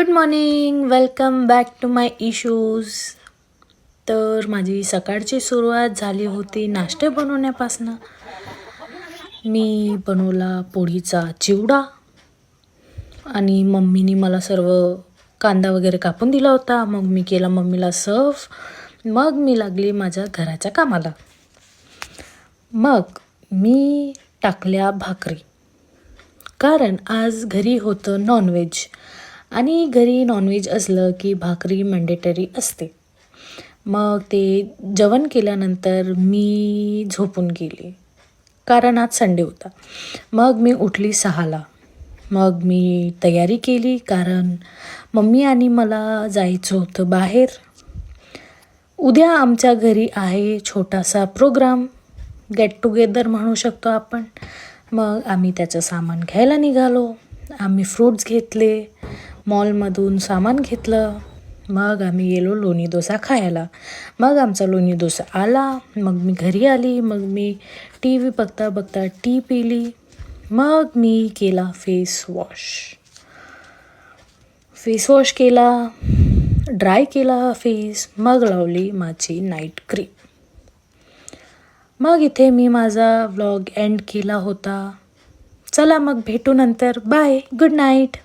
Good morning, welcome back to my issues. तर माझी सकाळची सुरुवात झाली होती नाश्ते बनवण्यापासनं. मी बनवला पोळीचा चिवडा आणि मम्मीनी मला सर्व कांदा वगैरे कापून दिला होता. मग मी केला मम्मीला सर्व. मग मी लागली माझ्या घराच्या कामाला. मग मी टाकल्या भाकरी, कारण आज घरी होतं नॉनव्हेज आणि घरी नॉनव्हेज असलं की भाकरी मॅन्डेटरी असते. मग ते जेवण केल्यानंतर मी झोपून गेले, कारण आज संडे होता. मग मी उठली 6ला. मग मी तयारी केली, कारण मम्मी आणि मला जायचं होतं बाहेर. उद्या आमच्या घरी आहे छोटासा प्रोग्राम, गेट टुगेदर म्हणू शकतो आपण. मग आम्ही त्याचं सामान घ्यायला निघालो. आम्ही फ्रूट्स घेतले, मॉलमधून सामान घेतलं. मग आम्ही गेलो लोणी डोसा खायला. मग आमचा लोणी डोसा आला. मग मी घरी आली. मग मी टी व्ही बघता बघता टी पिली. मग मी केला फेस वॉश केला, ड्राय केला फेस. मग लावली माझी नाईट क्रीम. मग इथे मी माझा व्लॉग एंड केला होता. चला मग भेटू नंतर. Bye, good night.